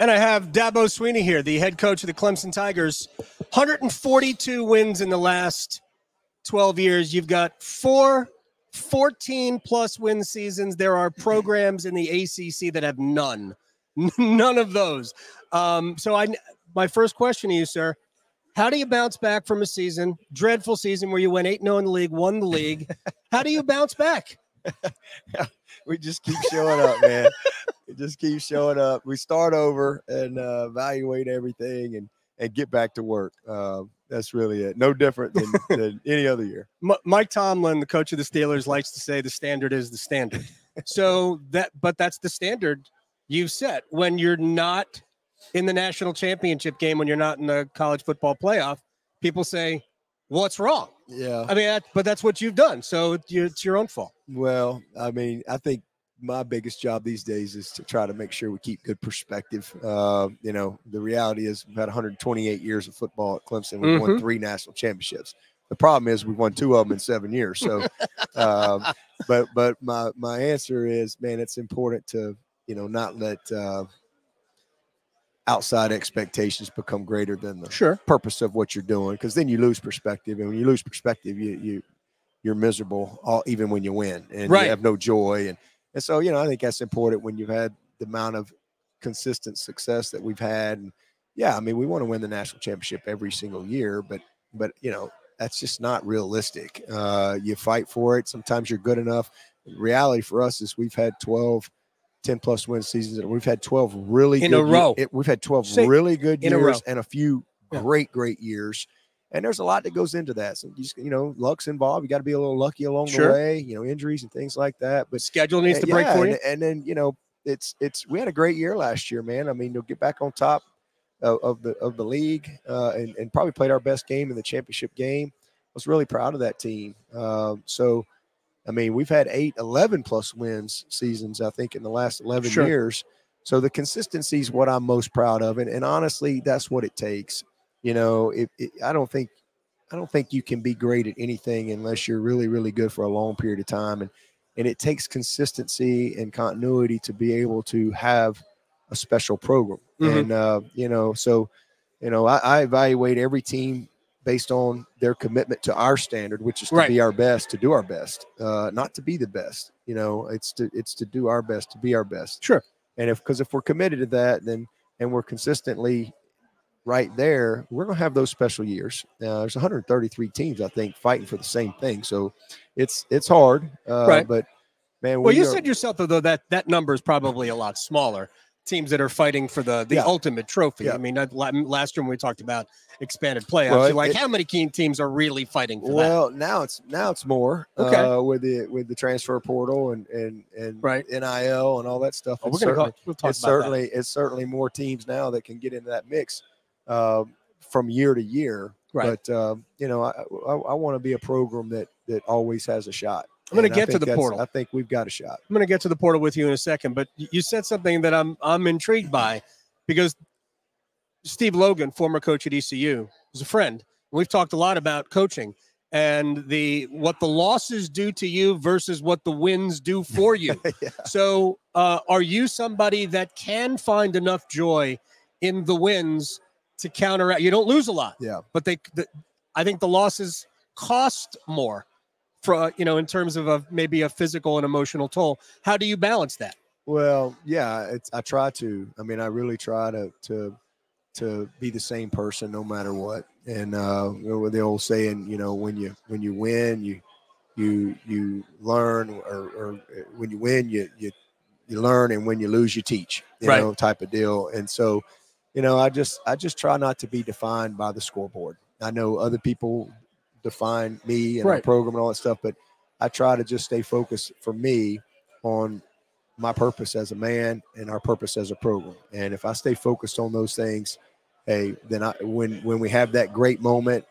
And I have Dabo Swinney here, the head coach of the Clemson Tigers. 142 wins in the last 12 years. You've got 14-plus win seasons. There are programs in the ACC that have none. None of those. My first question to you, sir, how do you bounce back from a dreadful season where you went 8-0 in the league, won the league? How do you bounce back? We just keep showing up, man. We just keep showing up. We start over and evaluate everything and get back to work. That's really it. No different than any other year. Mike Tomlin, the coach of the Steelers, likes to say the standard is the standard. But that's the standard you've set. When you're not in the national championship game, when you're not in the college football playoff, people say, what's wrong? Yeah. I mean, but that's what you've done. So it's your own fault. Well, I mean, I think my biggest job these days is to try to make sure we keep good perspective. The reality is we've had 128 years of football at Clemson. We've won 3 national championships. The problem is we've won 2 of them in 7 years. So, but my answer is, man, it's important to, not let outside expectations become greater than the purpose of what you're doing, because then you lose perspective. And when you lose perspective, you're miserable even when you win, and you have no joy. And so, I think that's important when you've had the amount of consistent success that we've had. And yeah, I mean, we want to win the national championship every single year, but that's just not realistic. You fight for it. Sometimes you're good enough. The reality for us is we've had 12 10-plus win seasons, and we've had 12 really in a row. We've had 12 really good years and a few great years. And there's a lot that goes into that. So, luck's involved. You got to be a little lucky along the way, injuries and things like that. But schedule needs to break for you. And then, we had a great year last year, man. I mean, you'll get back on top of the league and probably played our best game in the championship game. I was really proud of that team. I mean, we've had 11-plus wins seasons, I think, in the last 11 years. So the consistency is what I'm most proud of. And honestly, that's what it takes. I don't think you can be great at anything unless you're really, really good for a long period of time. And it takes consistency and continuity to be able to have a special program. And, I evaluate every team based on their commitment to our standard, which is to be our best, to do our best, not to be the best. It's to do our best, to be our best. Sure. And if we're committed to that, and we're consistently right there, we're going to have those special years. There's 133 teams, I think, fighting for the same thing. So it's hard. But man, you said yourself though that number is probably a lot smaller. Teams that are fighting for the ultimate trophy. I mean, last year when we talked about expanded playoffs, how many teams are really fighting for that? Well, now it's more with the transfer portal and NIL and all that stuff. We'll talk about that. It's certainly more teams now that can get into that mix from year to year. Right. But I want to be a program that always has a shot. I'm going to get to the portal. I think we've got a shot. I'm going to get to the portal with you in a second, but you said something that I'm intrigued by, because Steve Logan, former coach at ECU, is a friend. We've talked a lot about coaching and what the losses do to you versus what the wins do for you. So are you somebody that can find enough joy in the wins to counteract? You don't lose a lot, but I think the losses cost more. In terms of maybe a physical and emotional toll. How do you balance that? Well, I try to. I mean, I really try to be the same person no matter what. And the old saying, when you win, you learn, or when you win, you learn, and when you lose, you teach. Type of deal. And so, I just try not to be defined by the scoreboard. I know other people define me and our program and all that stuff, but I try to just stay focused for me on my purpose as a man and our purpose as a program. And if I stay focused on those things, then when we have that great moment,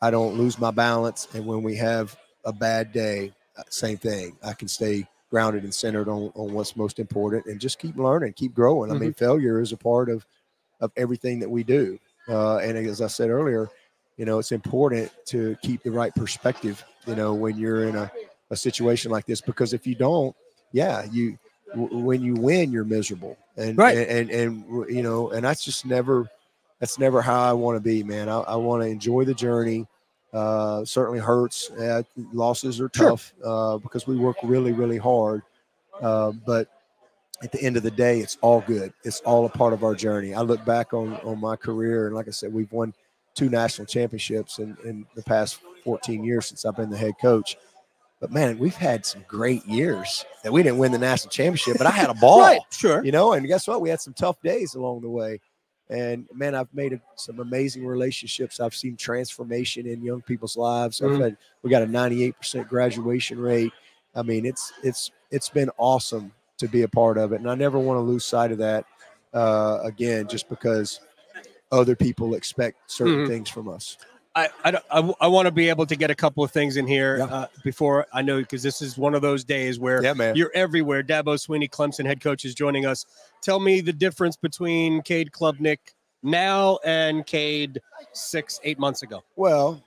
I don't lose my balance. And when we have a bad day, same thing. I can stay grounded and centered on what's most important and just keep learning, keep growing. I mean, failure is a part of everything that we do. And as I said earlier, it's important to keep the right perspective, when you're in a situation like this, because if you don't, when you win, you're miserable, and Right. and you know, and that's never how I want to be, man. I want to enjoy the journey. Certainly hurts. Losses are tough because we work really, really hard. But at the end of the day, it's all good. It's all a part of our journey. I look back on my career, and like I said, we've won 2 national championships in the past 14 years since I've been the head coach. But man, we've had some great years that we didn't win the national championship, but I had a ball, Right, sure. you know, and guess what? We had some tough days along the way. And man, I've made some amazing relationships. I've seen transformation in young people's lives. We got a 98% graduation rate. I mean, it's been awesome to be a part of it. And I never want to lose sight of that again, just because other people expect certain things from us. I want to be able to get a couple of things in here before I know, because this is one of those days where you're everywhere. Dabo Swinney, Clemson head coach, is joining us. Tell me the difference between Cade Klubnik now and Cade 6-8 months ago. Well,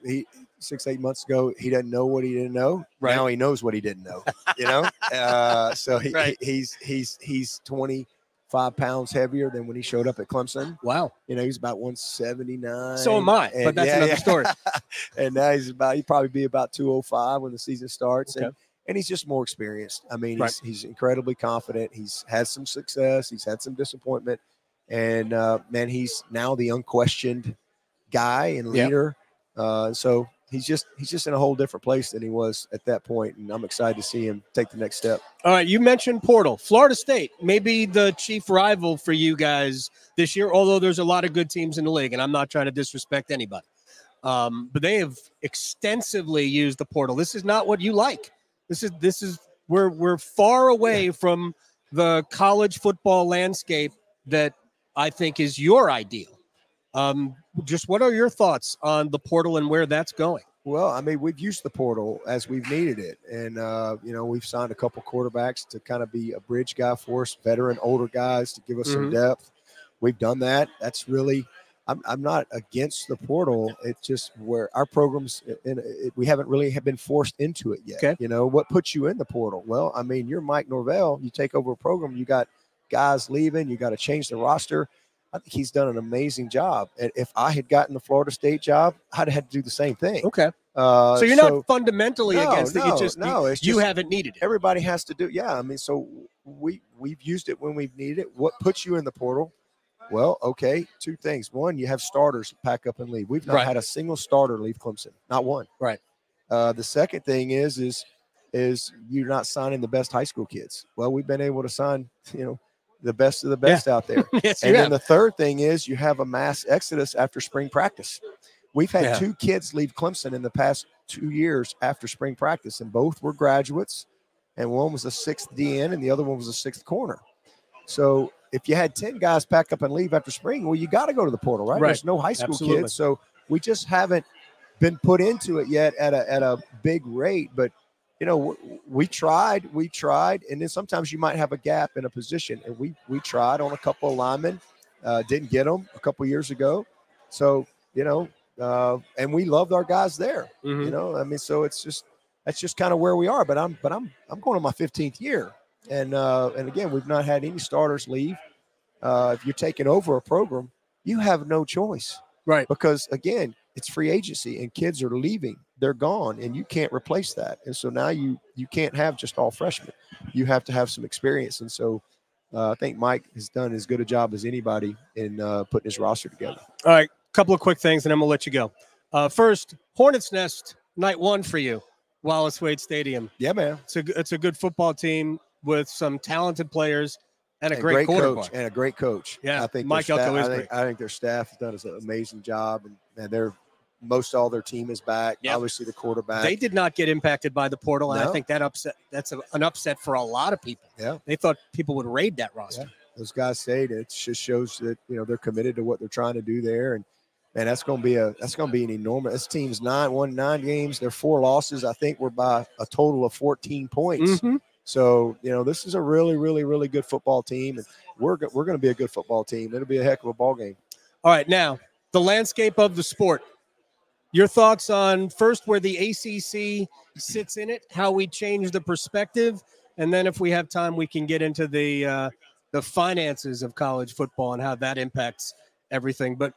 6-8 months ago, he didn't know what he didn't know. Right. Now he knows what he didn't know. You know, so he's 25 pounds heavier than when he showed up at Clemson. Wow. You know, he's about 179. So am I, but that's another story. And now he'd probably be about 205 when the season starts. Okay. And he's just more experienced. I mean, he's incredibly confident. He's had some success. He's had some disappointment. And, man, he's now the unquestioned guy and leader. So he's just in a whole different place than he was at that point, and I'm excited to see him take the next step. All right, you mentioned portal. Florida State, maybe the chief rival for you guys this year, although there's a lot of good teams in the league, and I'm not trying to disrespect anybody. But they have extensively used the portal. This is not what you like. This is we're far away from the college football landscape that I think is your ideal. Just what are your thoughts on the portal and where that's going? Well, I mean, we've used the portal as we've needed it. And, you know, we've signed a couple quarterbacks to kind of be a bridge guy for us, veteran, older guys to give us some depth. We've done that. That's really – I'm not against the portal. It's just where our programs we haven't really been forced into it yet. Okay. You know, what puts you in the portal? Well, I mean, you're Mike Norvell. You take over a program. You got guys leaving. You got to change the roster. I think he's done an amazing job. And if I had gotten the Florida State job, I'd have had to do the same thing. Okay. So you're not fundamentally against it. You haven't needed it. Everybody has to do. Yeah. I mean, so we've used it when we've needed it. What puts you in the portal? Well, okay, 2 things. One, you have starters pack up and leave. We've not had a single starter leave Clemson. Not one. Right. The second thing is you're not signing the best high school kids. Well, we've been able to sign, you know, the best of the best out there. Yes, and then the third thing is you have a mass exodus after spring practice. We've had 2 kids leave Clemson in the past 2 years after spring practice, and both were graduates, and one was a 6th DN and the other one was a 6th corner. So if you had 10 guys pack up and leave after spring, well, you got to go to the portal, right? There's no high school kids. So we just haven't been put into it yet at a big rate, but you know, we tried, and then sometimes you might have a gap in a position, and we tried on a couple of linemen, didn't get them a couple of years ago. So, you know, and we loved our guys there, you know, I mean, so that's just kind of where we are, but I'm going on my 15th year. And again, we've not had any starters leave. If you're taking over a program, you have no choice, right? Because again, it's free agency and kids are leaving. They're gone and you can't replace that. And so now you can't have just all freshmen. You have to have some experience. And so I think Mike has done as good a job as anybody in putting his roster together. All right. Couple of quick things and then we'll let you go. First, Hornets Nest, night 1 for you, Wallace Wade Stadium. Yeah, man. It's a good football team with some talented players and a great coach. And a great coach. Yeah, I think Mike Elko is great. I think their staff has done an amazing job, and they're most all their team is back. Yep. Obviously, the quarterback. They did not get impacted by the portal, and I think that's an upset for a lot of people. Yeah, they thought people would raid that roster. Yeah. Those guys say that it just shows that they're committed to what they're trying to do there, and that's going to be an enormous. This team's won 9 games. Their 4 losses, I think, were by a total of 14 points. So, this is a really, really, really good football team, and we're going to be a good football team. It'll be a heck of a ball game. All right, now the landscape of the sport. Your thoughts on first where the ACC sits in it, how we change the perspective, And then if we have time, we can get into the finances of college football and how that impacts everything. But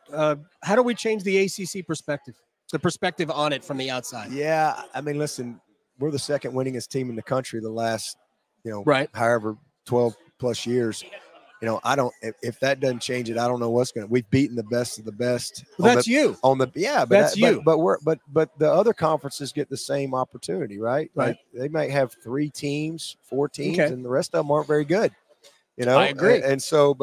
how do we change the ACC perspective, the perspective on it from the outside? Yeah, I mean, listen, we're the second winningest team in the country the last, Right. however 12 plus years. I don't. If that doesn't change it, I don't know what's going to. We've beaten the best of the best. Well, that's you. But that's you. But the other conferences get the same opportunity, right? Right. Like they might have 3 teams, 4 teams, Okay. and the rest of them aren't very good. I agree. And so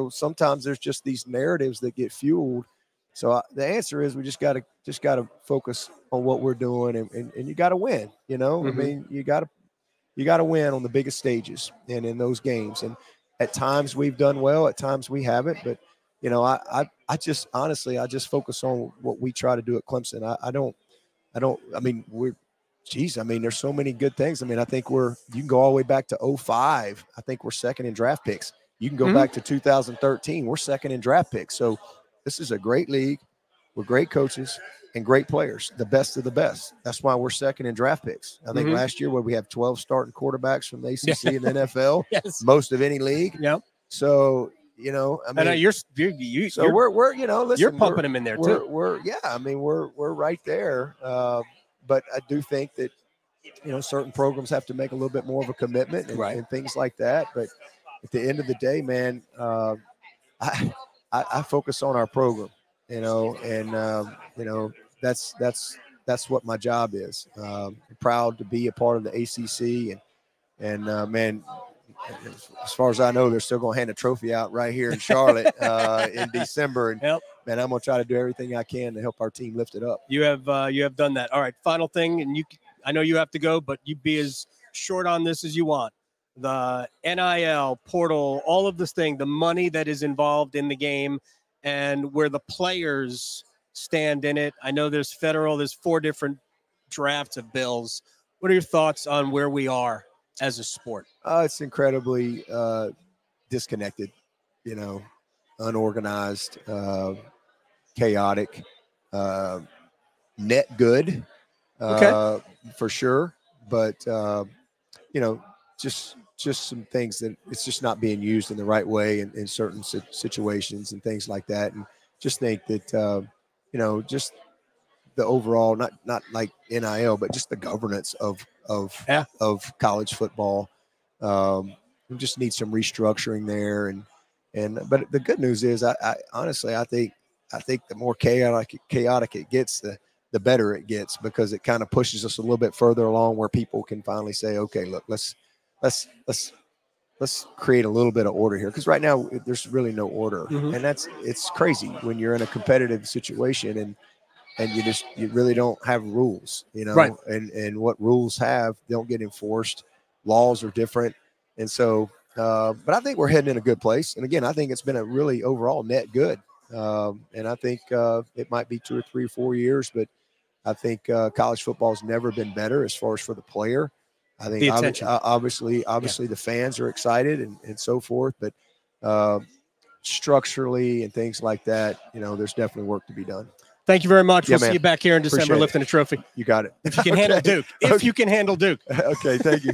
sometimes there's just these narratives that get fueled. So the answer is we just got to focus on what we're doing, and you got to win. Mm-hmm. I mean, you got to win on the biggest stages and in those games. And at times we've done well, at times we haven't. But I just honestly focus on what we try to do at Clemson. I mean, there's so many good things. I mean, I think you can go all the way back to 2005. I think we're second in draft picks. You can go back to 2013. We're second in draft picks. So this is a great league with great coaches and great players, the best of the best. That's why we're second in draft picks. I think last year where we have 12 starting quarterbacks from the ACC and the NFL, yes. most of any league. Yep. So, I mean, you're listen, you're pumping them in there too. We're right there. But I do think that, certain programs have to make a little bit more of a commitment and things like that. But at the end of the day, man, I focus on our program, that's what my job is. I'm proud to be a part of the ACC and man, as far as I know, they're still going to hand a trophy out right here in Charlotte in December. And man, I'm going to try to do everything I can to help our team lift it up. You have done that. All right. Final thing. And I know you have to go, but you be as short on this as you want. The NIL portal, all of this thing, the money that is involved in the game and where the players stand in it. I know there's 4 different drafts of bills. What are your thoughts on where we are as a sport? It's incredibly disconnected, unorganized, chaotic, net good, for sure. But, just some things that it's just not being used in the right way in certain situations and things like that. And just think that, just the overall, not like NIL, but just the governance of college football. We just need some restructuring there. But the good news is I honestly, I think the more chaotic it gets, the better it gets, because it kind of pushes us a little bit further along where people can finally say, okay, look, let's create a little bit of order here. Because right now there's really no order. And it's crazy when you're in a competitive situation and you really don't have rules, right. and what rules don't get enforced. Laws are different. And so, but I think we're heading in a good place. And again, I think it's been a really overall net good. And I think it might be 2 or 3 or 4 years, but I think college football has never been better as far as for the player. I think obviously the fans are excited and so forth, but structurally and things like that, there's definitely work to be done. Thank you very much. We'll see you back here in December lifting a trophy. You got it. If you can handle Duke. If you can handle Duke. Okay, thank you.